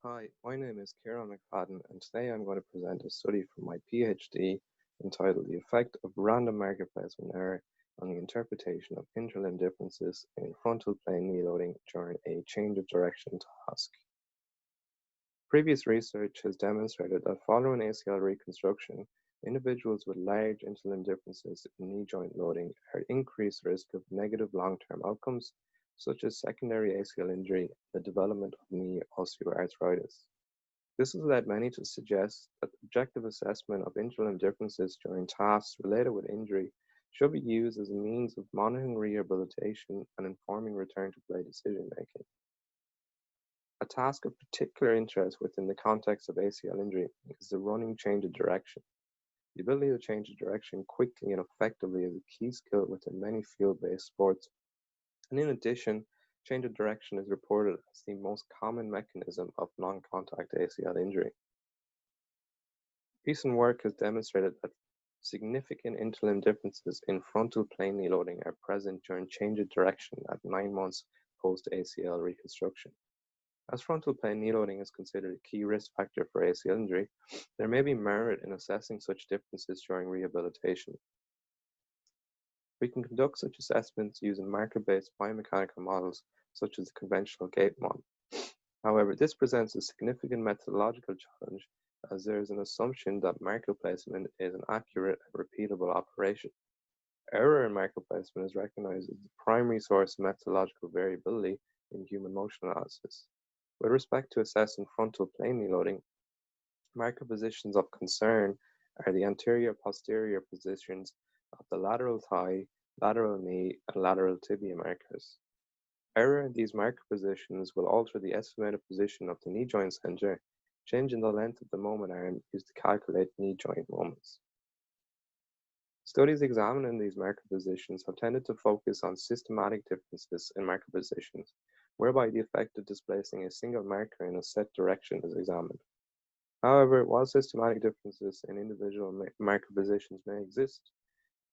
Hi, my name is Ciaran McFadden, and today I'm going to present a study from my PhD entitled The Effect of Random Marker Placement Error on the Interpretation of Interlimb Differences in Frontal Plane Knee Loading during a Change of Direction Task. Previous research has demonstrated that following ACL reconstruction, individuals with large interlimb differences in knee joint loading are at increased risk of negative long-term outcomes, such as secondary ACL injury and the development of knee osteoarthritis. This has led many to suggest that objective assessment of interlimb differences during tasks related with injury should be used as a means of monitoring rehabilitation and informing return to play decision making. A task of particular interest within the context of ACL injury is the running change of direction. The ability to change of direction quickly and effectively is a key skill within many field-based sports, and in addition, change of direction is reported as the most common mechanism of non-contact ACL injury. Recent work has demonstrated that significant interlimb differences in frontal plane knee loading are present during change of direction at 9 months post-ACL reconstruction. As frontal plane knee loading is considered a key risk factor for ACL injury, there may be merit in assessing such differences during rehabilitation. We can conduct such assessments using marker-based biomechanical models such as the conventional gait model. However, this presents a significant methodological challenge as there is an assumption that marker placement is an accurate and repeatable operation. Error in marker placement is recognized as the primary source of methodological variability in human motion analysis. With respect to assessing frontal plane knee loading, marker positions of concern are the anterior-posterior positions of the lateral thigh, lateral knee, and lateral tibia markers. Error in these marker positions will alter the estimated position of the knee joint center, changing the length of the moment arm used to calculate knee joint moments. Studies examining these marker positions have tended to focus on systematic differences in marker positions, whereby the effect of displacing a single marker in a set direction is examined. However, while systematic differences in individual marker positions may exist,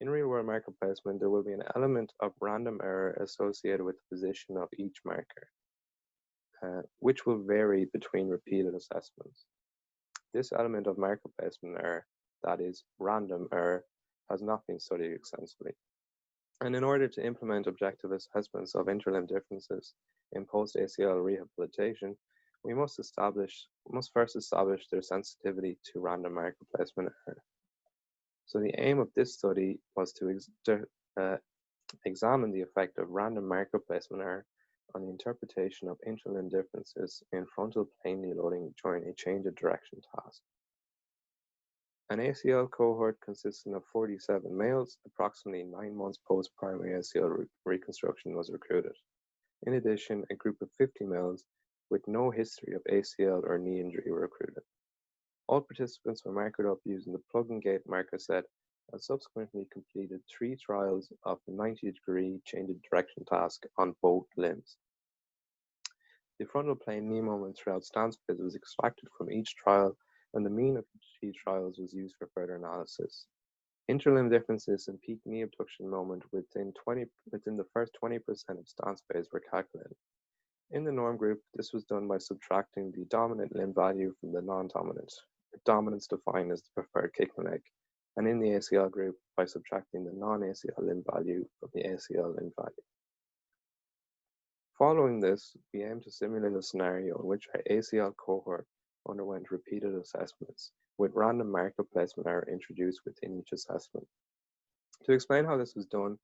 in real-world marker placement there will be an element of random error associated with the position of each marker, which will vary between repeated assessments. This element of marker placement error, that is, random error, has not been studied extensively. And in order to implement objective assessments of interlimb differences in post-ACL rehabilitation, we must first establish their sensitivity to random marker placement error. So the aim of this study was to examine the effect of random marker placement error on the interpretation of interlimb differences in frontal plane knee loading during a change of direction task. An ACL cohort consisting of 47 males, approximately 9 months post-primary ACL reconstruction, was recruited. In addition, a group of 50 males with no history of ACL or knee injury were recruited. All participants were marked up using the plug-and-gate marker set and subsequently completed 3 trials of the 90-degree change of direction task on both limbs. The frontal plane knee moment throughout stance phase was extracted from each trial, and the mean of each trials was used for further analysis. Interlimb differences in peak knee abduction moment within the first 20% of stance phase were calculated. In the norm group, this was done by subtracting the dominant limb value from the non-dominant, with dominance defined as the preferred kicking leg, and in the ACL group by subtracting the non-ACL limb value from the ACL limb value. Following this, we aim to simulate a scenario in which our ACL cohort underwent repeated assessments, with random marker placement error introduced within each assessment. To explain how this was done,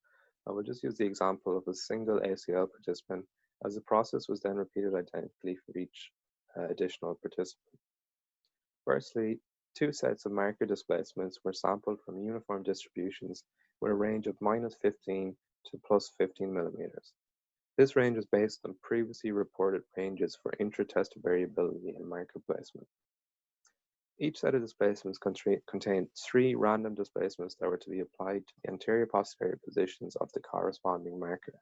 I will just use the example of a single ACL participant, as the process was then repeated identically for each additional participant. Firstly, 2 sets of marker displacements were sampled from uniform distributions with a range of -15 to +15 millimeters. This range is based on previously reported ranges for intra-test variability in marker placement. Each set of displacements contained 3 random displacements that were to be applied to the anterior-posterior positions of the corresponding marker.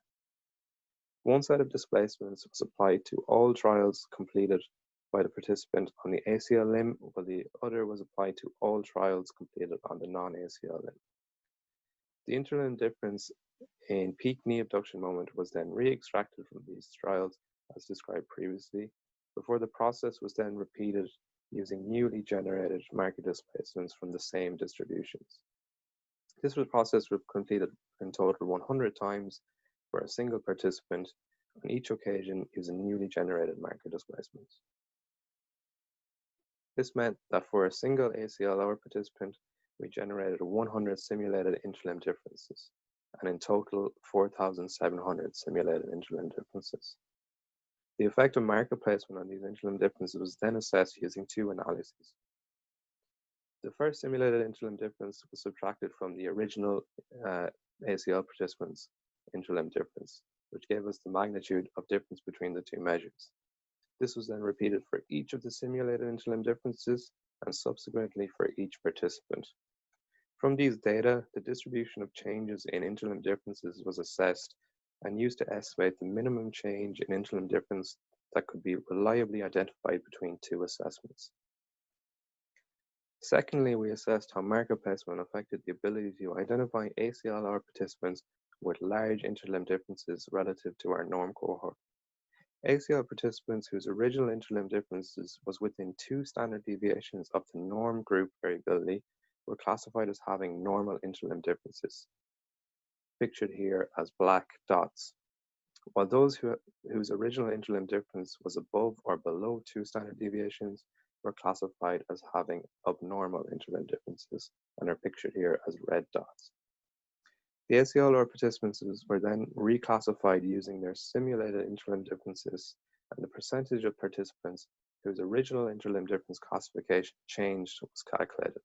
One set of displacements was applied to all trials completed by the participant on the ACL limb, while the other was applied to all trials completed on the non-ACL limb. The interlimb difference in peak knee abduction moment was then re-extracted from these trials, as described previously, before the process was then repeated using newly generated marker displacements from the same distributions. This process was completed in total 100 times for a single participant, on each occasion using newly generated marker displacements. This meant that for a single ACL hour participant, we generated 100 simulated interlimb differences, and in total 4,700 simulated interlimb differences. The effect of marker placement on these interlimb differences was then assessed using two analyses. The first simulated interlimb difference was subtracted from the original ACL participants' interlimb difference, which gave us the magnitude of difference between the two measures. This was then repeated for each of the simulated interlimb differences and subsequently for each participant. From these data, the distribution of changes in interlimb differences was assessed and used to estimate the minimum change in interlimb difference that could be reliably identified between two assessments. Secondly, we assessed how marker placement affected the ability to identify ACLR participants with large interlimb differences relative to our norm cohort. ACL participants whose original interlimb differences was within 2 standard deviations of the norm group variability were classified as having normal interlimb differences, pictured here as black dots, while those whose original interlimb difference was above or below 2 standard deviations were classified as having abnormal interlimb differences and are pictured here as red dots. The ACLR participants were then reclassified using their simulated interlimb differences, and the percentage of participants whose original interlimb difference classification changed was calculated.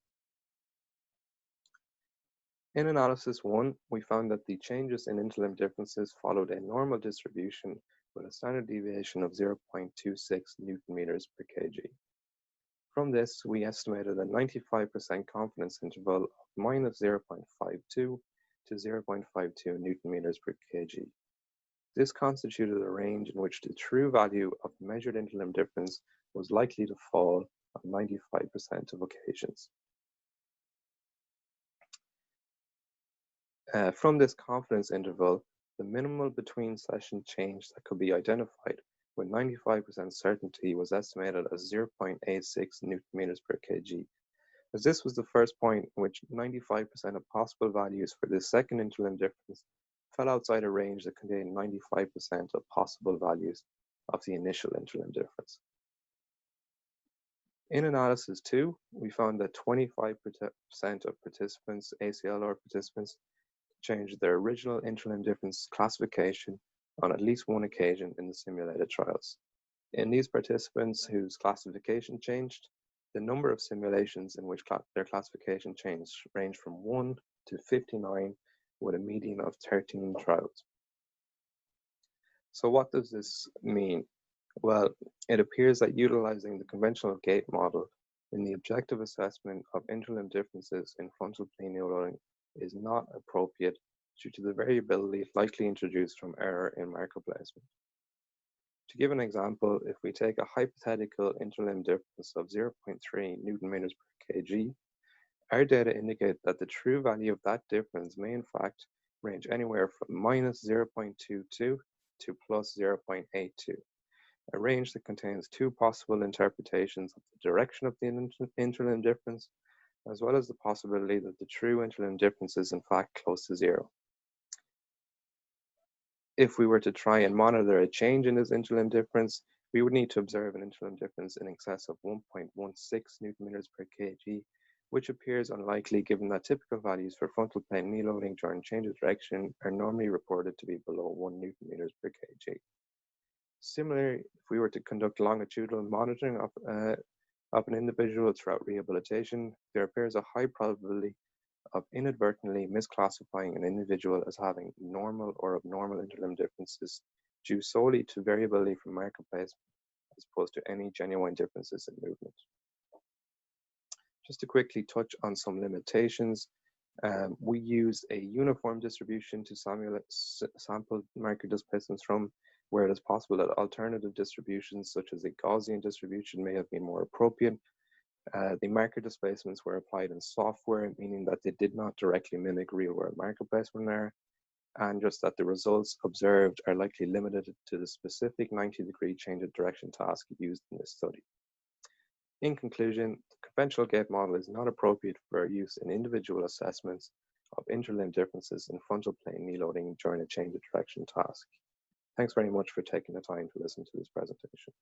In analysis 1, we found that the changes in interlimb differences followed a normal distribution with a standard deviation of 0.26 Newton meters per kg. From this, we estimated a 95% confidence interval of minus 0.52 to 0.52 Newton meters per kg. This constituted a range in which the true value of measured interlimb difference was likely to fall on 95% of occasions. From this confidence interval, the minimal between session change that could be identified with 95% certainty was estimated as 0.86 Newton meters per kg, as this was the first point in which 95% of possible values for the second interlimb difference fell outside a range that contained 95% of possible values of the initial interlimb difference. In analysis 2, we found that 25% of participants, ACLR participants, changed their original interlimb difference classification on at least one occasion in the simulated trials. In these participants whose classification changed, the number of simulations in which their classification changed ranged from 1 to 59, with a median of 13 trials. So what does this mean? Well, it appears that utilizing the conventional gate model in the objective assessment of interlimb differences in frontal plane neuroloading is not appropriate due to the variability likely introduced from error in marker placement. To give an example, if we take a hypothetical interlimb difference of 0.3 Newton meters per kg, our data indicate that the true value of that difference may in fact range anywhere from minus 0.22 to plus 0.82, a range that contains 2 possible interpretations of the direction of the interlimb difference, as well as the possibility that the true interlimb difference is in fact close to 0. If we were to try and monitor a change in this interlimb difference, we would need to observe an interlimb difference in excess of 1.16 Newton meters per kg, which appears unlikely given that typical values for frontal plane knee loading during change of direction are normally reported to be below 1 Newton meters per kg. Similarly, if we were to conduct longitudinal monitoring of an individual throughout rehabilitation, there appears a high probability of inadvertently misclassifying an individual as having normal or abnormal interlimb differences due solely to variability from marker placement as opposed to any genuine differences in movement. Just to quickly touch on some limitations, we use a uniform distribution to sample marker displacements from, where it is possible that alternative distributions such as a Gaussian distribution may have been more appropriate. The marker displacements were applied in software, meaning that they did not directly mimic real-world marker placement error. and just that the results observed are likely limited to the specific 90-degree change of direction task used in this study. In conclusion, the conventional gait model is not appropriate for use in individual assessments of interlimb differences in frontal plane knee loading during a change of direction task. Thanks very much for taking the time to listen to this presentation.